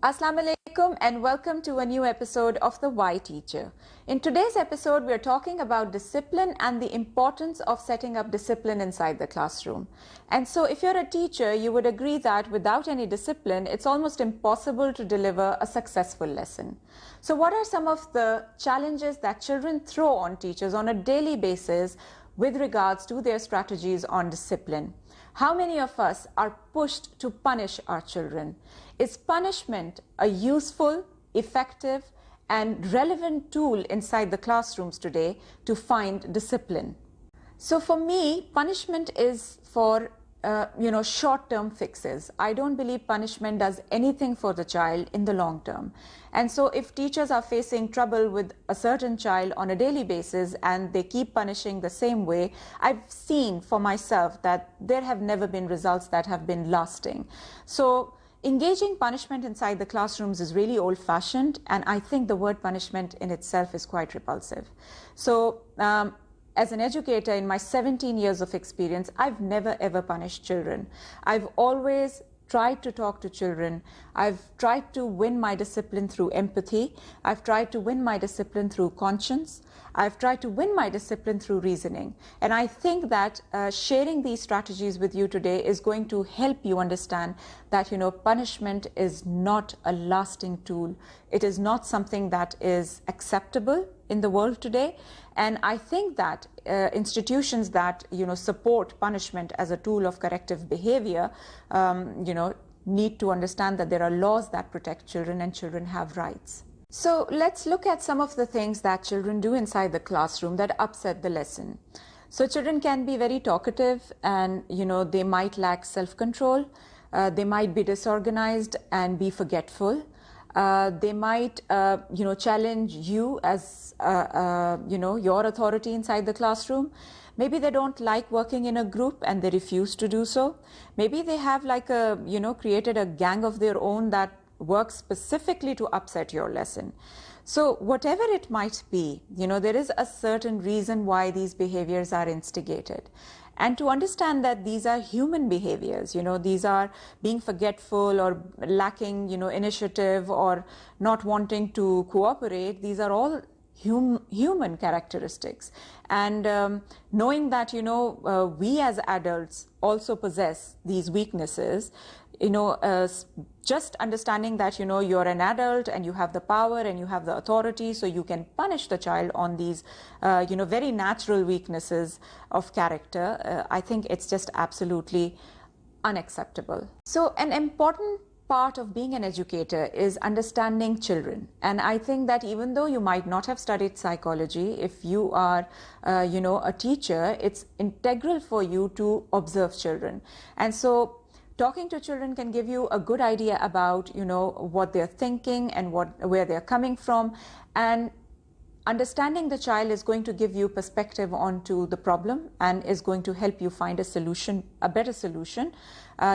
Assalamu alaikum and welcome to a new episode of The Why Teacher. In today's episode, we are talking about discipline and the importance of setting up discipline inside the classroom. And so if you're a teacher, you would agree that without any discipline, it's almost impossible to deliver a successful lesson. So what are some of the challenges that children throw on teachers on a daily basis with regards to their strategies on discipline? How many of us are pushed to punish our children? Is punishment a useful, effective, and relevant tool inside the classrooms today to find discipline? So for me, punishment is for short-term fixes. I don't believe punishment does anything for the child in the long term. And so if teachers are facing trouble with a certain child on a daily basis and they keep punishing the same way, I've seen for myself that there have never been results that have been lasting. So engaging punishment inside the classrooms is really old-fashioned, and I think the word punishment in itself is quite repulsive. So as an educator, in my 17 years of experience, I've never ever punished children. I've always tried to talk to children. I've tried to win my discipline through empathy. I've tried to win my discipline through conscience. I've tried to win my discipline through reasoning. And I think that sharing these strategies with you today is going to help you understand that, punishment is not a lasting tool. It is not something that is acceptable in the world today. And I think that institutions that support punishment as a tool of corrective behavior need to understand that there are laws that protect children and children have rights. So let's look at some of the things that children do inside the classroom that upset the lesson. So children can be very talkative, and they might lack self-control. They might be disorganized and be forgetful. They might, challenge you as, your authority inside the classroom. Maybe they don't like working in a group and they refuse to do so. Maybe they have created a gang of their own that works specifically to upset your lesson. So whatever it might be, there is a certain reason why these behaviors are instigated. And to understand that these are human behaviors, these are being forgetful or lacking, initiative or not wanting to cooperate, these are all human characteristics. And knowing that, we as adults also possess these weaknesses, just understanding that, you're an adult and you have the power and you have the authority, so you can punish the child on these, very natural weaknesses of character. I think it's just absolutely unacceptable. So an important part of being an educator is understanding children. And I think that even though you might not have studied psychology, if you are, a teacher, it's integral for you to observe children. And so talking to children can give you a good idea about, what they're thinking and where they're coming from. And understanding the child is going to give you perspective onto the problem and is going to help you find a solution, a better solution.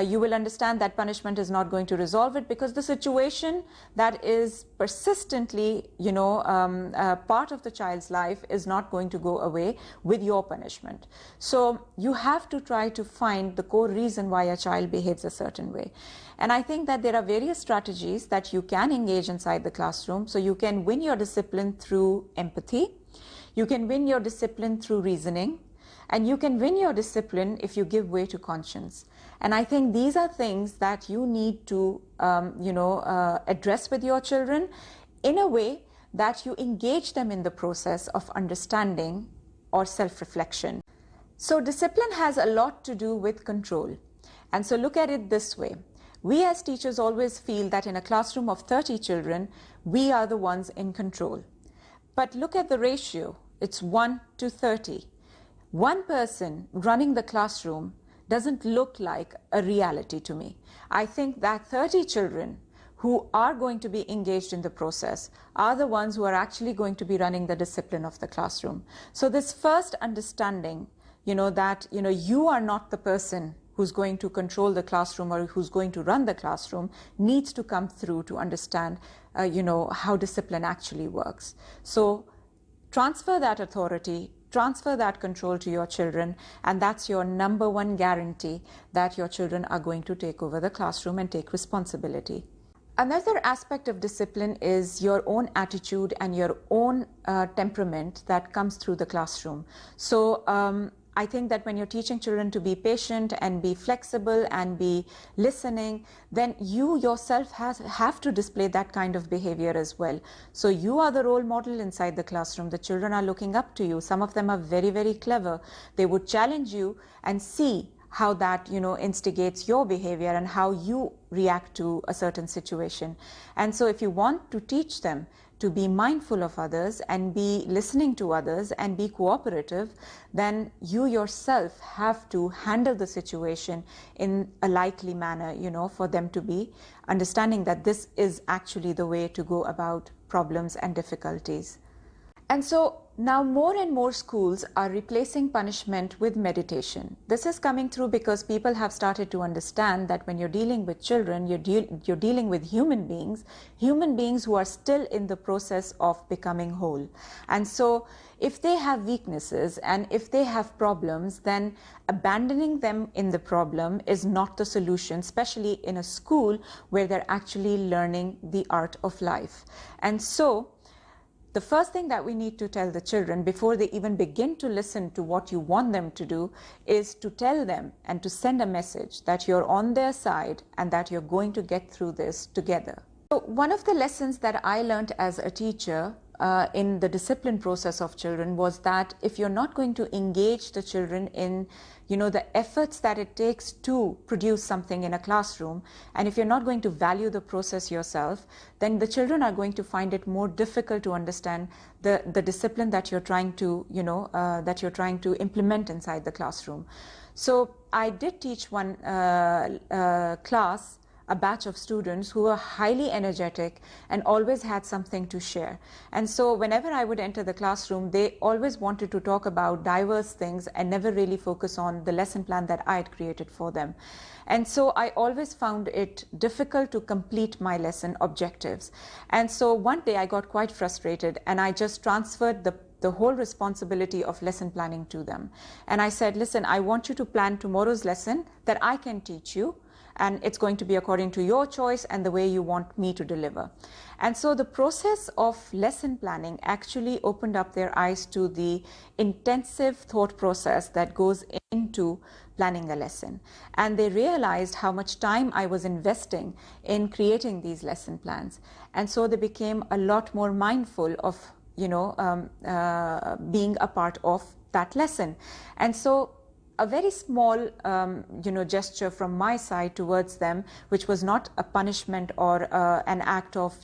You will understand that punishment is not going to resolve it, because the situation that is persistently, part of the child's life is not going to go away with your punishment. So you have to try to find the core reason why a child behaves a certain way. And I think that there are various strategies that you can engage inside the classroom. So you can win your discipline through empathy. You can win your discipline through reasoning. And you can win your discipline if you give way to conscience. And I think these are things that you need to, address with your children in a way that you engage them in the process of understanding or self-reflection. So discipline has a lot to do with control. And so look at it this way. We as teachers always feel that in a classroom of 30 children, we are the ones in control. But look at the ratio. It's 1 to 30. One person running the classroom doesn't look like a reality to me. I think that 30 children who are going to be engaged in the process are the ones who are actually going to be running the discipline of the classroom. So this first understanding, that, you are not the person who's going to control the classroom or who's going to run the classroom needs to come through to understand, how discipline actually works. So transfer that authority, transfer that control to your children, and that's your number one guarantee that your children are going to take over the classroom and take responsibility. Another aspect of discipline is your own attitude and your own temperament that comes through the classroom. So I think that when you're teaching children to be patient and be flexible and be listening, then you yourself have to display that kind of behavior as well. So you are the role model inside the classroom. The children are looking up to you. Some of them are very, very clever. They would challenge you and see how that instigates your behavior and how you react to a certain situation. And so if you want to teach them to be mindful of others and be listening to others and be cooperative, then you yourself have to handle the situation in a likely manner, for them to be understanding that this is actually the way to go about problems and difficulties. And so now more and more schools are replacing punishment with meditation. This is coming through because people have started to understand that when you're dealing with children, you're dealing with human beings who are still in the process of becoming whole. And so if they have weaknesses and if they have problems, then abandoning them in the problem is not the solution, especially in a school where they're actually learning the art of life. And so the first thing that we need to tell the children before they even begin to listen to what you want them to do is to tell them and to send a message that you're on their side and that you're going to get through this together. So one of the lessons that I learned as a teacher in the discipline process of children was that if you're not going to engage the children in the efforts that it takes to produce something in a classroom, and if you're not going to value the process yourself, then the children are going to find it more difficult to understand the discipline that you're trying to implement inside the classroom. So I did teach one class, a batch of students who were highly energetic and always had something to share. And so whenever I would enter the classroom, they always wanted to talk about diverse things and never really focus on the lesson plan that I had created for them. And so I always found it difficult to complete my lesson objectives. And so one day I got quite frustrated and I just transferred the whole responsibility of lesson planning to them. And I said, listen, I want you to plan tomorrow's lesson that I can teach you, and it's going to be according to your choice and the way you want me to deliver. And so the process of lesson planning actually opened up their eyes to the intensive thought process that goes into planning a lesson. And they realized how much time I was investing in creating these lesson plans. And so they became a lot more mindful of being a part of that lesson. And so a very small gesture from my side towards them, which was not a punishment or an act of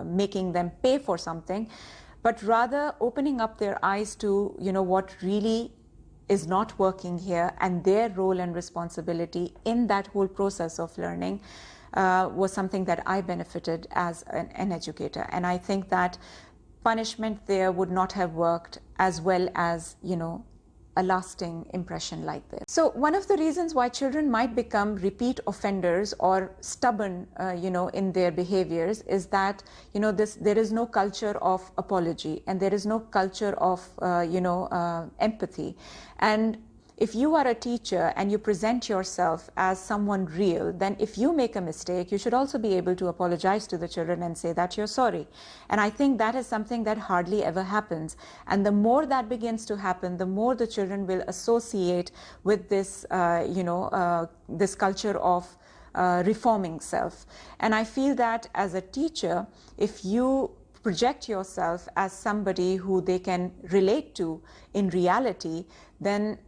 making them pay for something, but rather opening up their eyes to what really is not working here and their role and responsibility in that whole process of learning, was something that I benefited as an educator. And I think that punishment there would not have worked as well as a lasting impression like this. So one of the reasons why children might become repeat offenders or stubborn, in their behaviors is that, there is no culture of apology and there is no culture of, empathy. And if you are a teacher and you present yourself as someone real, then if you make a mistake, you should also be able to apologize to the children and say that you're sorry. And I think that is something that hardly ever happens. And the more that begins to happen, the more the children will associate with this, this culture of reforming self. And I feel that as a teacher, if you project yourself as somebody who they can relate to in reality, then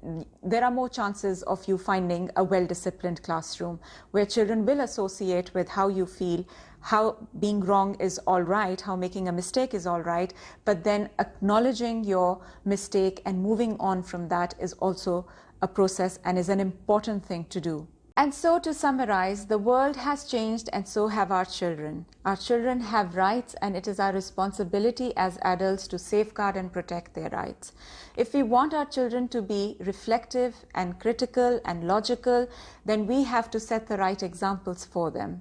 there are more chances of you finding a well-disciplined classroom where children will associate with how you feel, how being wrong is all right, how making a mistake is all right, but then acknowledging your mistake and moving on from that is also a process and is an important thing to do. And so to summarize, the world has changed and so have our children. Our children have rights and it is our responsibility as adults to safeguard and protect their rights. If we want our children to be reflective and critical and logical, then we have to set the right examples for them.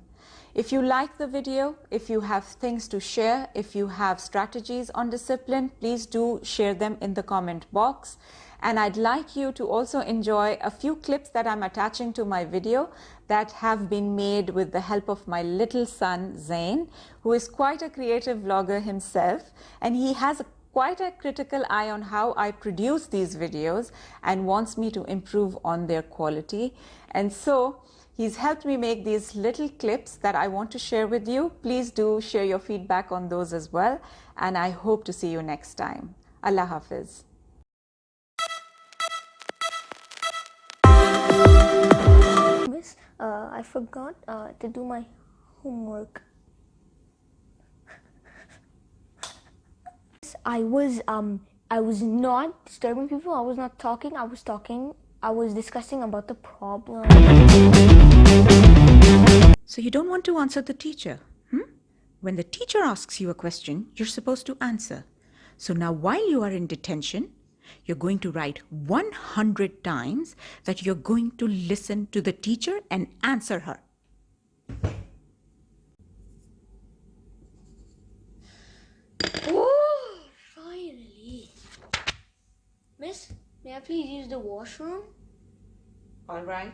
If you like the video, if you have things to share, if you have strategies on discipline, please do share them in the comment box. And I'd like you to also enjoy a few clips that I'm attaching to my video that have been made with the help of my little son, Zain, who is quite a creative vlogger himself. And he has quite a critical eye on how I produce these videos and wants me to improve on their quality. And so he's helped me make these little clips that I want to share with you. Please do share your feedback on those as well. And I hope to see you next time. Allah Hafiz. Miss, I forgot to do my homework. I was not disturbing people. I was not talking. I was discussing about the problem. So you don't want to answer the teacher? When the teacher asks you a question, you're supposed to answer. So now while you are in detention, you're going to write 100 times that you're going to listen to the teacher and answer her. Oh, finally. Miss, may I please use the washroom? All right.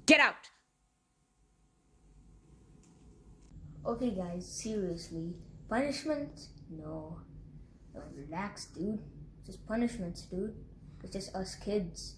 Get out! Okay, guys, seriously. Punishment? No. No, relax, dude. Just punishments, dude. It's just us kids.